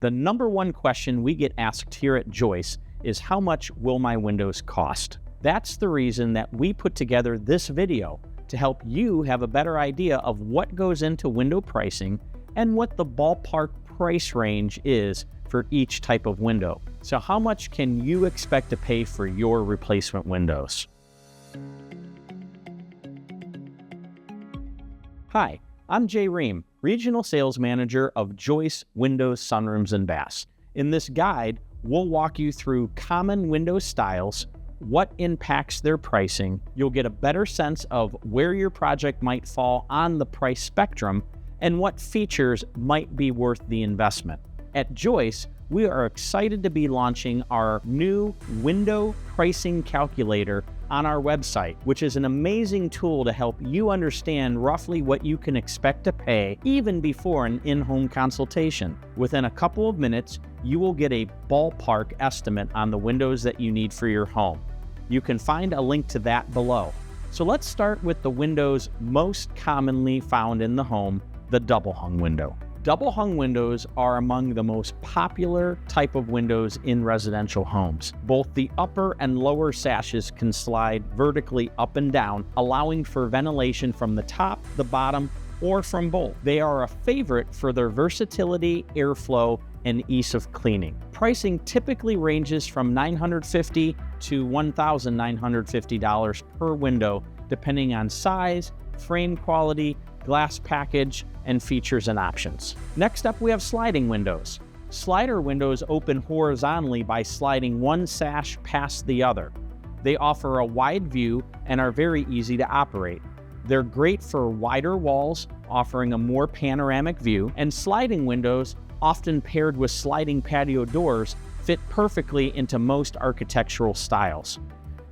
The number one question we get asked here at Joyce is, how much will my windows cost? That's the reason that we put together this video, to help you have a better idea of what goes into window pricing and what the ballpark price range is for each type of window. So how much can you expect to pay for your replacement windows? Hi, I'm Jay Ream, Regional Sales Manager of Joyce Windows, Sunrooms, and Baths. In this guide, we'll walk you through common window styles, what impacts their pricing. You'll get a better sense of where your project might fall on the price spectrum and what features might be worth the investment. At Joyce, we are excited to be launching our new window pricing calculator on our website, which is an amazing tool to help you understand roughly what you can expect to pay even before an in-home consultation. Within a couple of minutes, you will get a ballpark estimate on the windows that you need for your home. You can find a link to that below. So let's start with the windows most commonly found in the home, the double hung window. Double hung windows are among the most popular type of windows in residential homes. Both the upper and lower sashes can slide vertically up and down, allowing for ventilation from the top, the bottom, or from both. They are a favorite for their versatility, airflow, and ease of cleaning. Pricing typically ranges from $950 to $1,950 per window, depending on size, frame quality, glass package, and features and options. Next up, we have sliding windows. Slider windows open horizontally by sliding one sash past the other. They offer a wide view and are very easy to operate. They're great for wider walls, offering a more panoramic view, and sliding windows, often paired with sliding patio doors, fit perfectly into most architectural styles.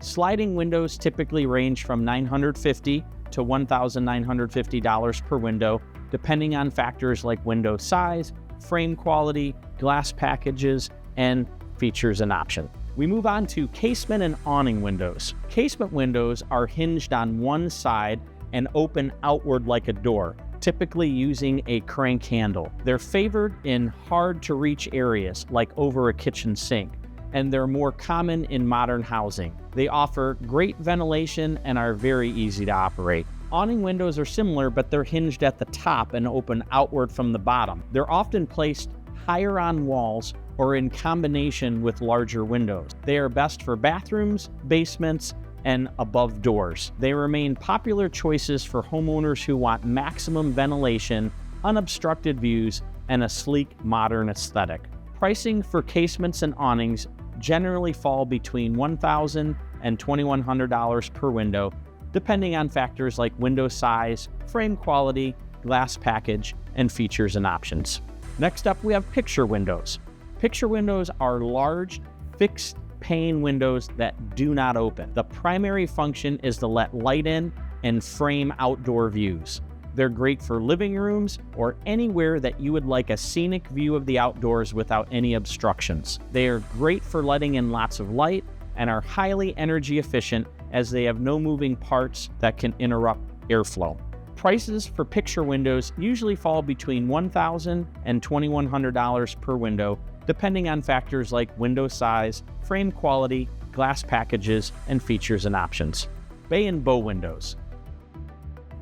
Sliding windows typically range from $950 to $1,950 per window, depending on factors like window size, frame quality, glass packages, and features and options. We move on to casement and awning windows. Casement windows are hinged on one side and open outward like a door, typically using a crank handle. They're favored in hard-to-reach areas like over a kitchen sink, and they're more common in modern housing. They offer great ventilation and are very easy to operate. Awning windows are similar, but they're hinged at the top and open outward from the bottom. They're often placed higher on walls or in combination with larger windows. They are best for bathrooms, basements, and above doors. They remain popular choices for homeowners who want maximum ventilation, unobstructed views, and a sleek, modern aesthetic. Pricing for casements and awnings generally fall between $1,000 and $2,100 per window, depending on factors like window size, frame quality, glass package, and features and options. Next up, we have picture windows. Picture windows are large, fixed pane windows that do not open. The primary function is to let light in and frame outdoor views. They're great for living rooms or anywhere that you would like a scenic view of the outdoors without any obstructions. They are great for letting in lots of light and are highly energy efficient, as they have no moving parts that can interrupt airflow. Prices for picture windows usually fall between $1,000 and $2,100 per window, depending on factors like window size, frame quality, glass packages, and features and options. Bay and bow windows.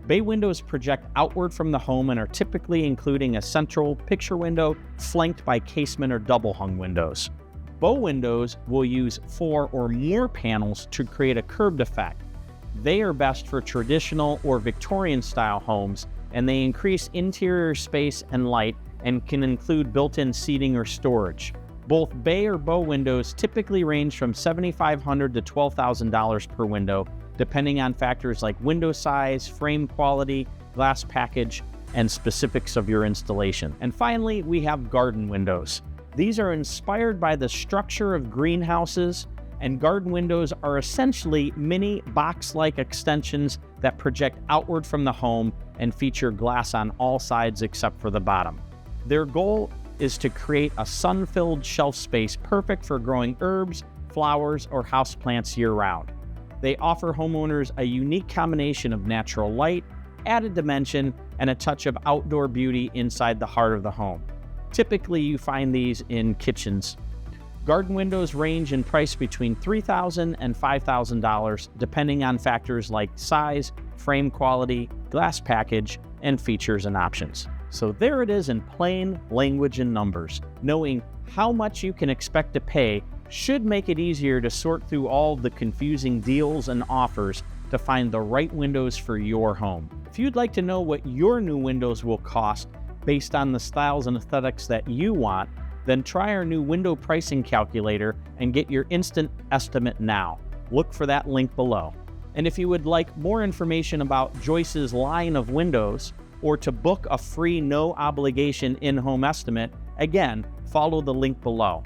Bay windows project outward from the home and are typically including a central picture window flanked by casement or double hung windows. Bow windows will use 4 or more panels to create a curved effect. They are best for traditional or Victorian style homes, and they increase interior space and light and can include built-in seating or storage. Both bay or bow windows typically range from $7,500 to $12,000 per window, depending on factors like window size, frame quality, glass package, and specifics of your installation. And finally, we have garden windows. These are inspired by the structure of greenhouses, and garden windows are essentially mini box-like extensions that project outward from the home and feature glass on all sides except for the bottom. Their goal is to create a sun-filled shelf space perfect for growing herbs, flowers, or houseplants year-round. They offer homeowners a unique combination of natural light, added dimension, and a touch of outdoor beauty inside the heart of the home. Typically, you find these in kitchens. Garden windows range in price between $3,000 and $5,000, depending on factors like size, frame quality, glass package, and features and options. So there it is in plain language and numbers. Knowing how much you can expect to pay should make it easier to sort through all the confusing deals and offers to find the right windows for your home. If you'd like to know what your new windows will cost based on the styles and aesthetics that you want, then try our new window pricing calculator and get your instant estimate now. Look for that link below. And if you would like more information about Joyce's line of windows, or to book a free no obligation in-home estimate, again, follow the link below.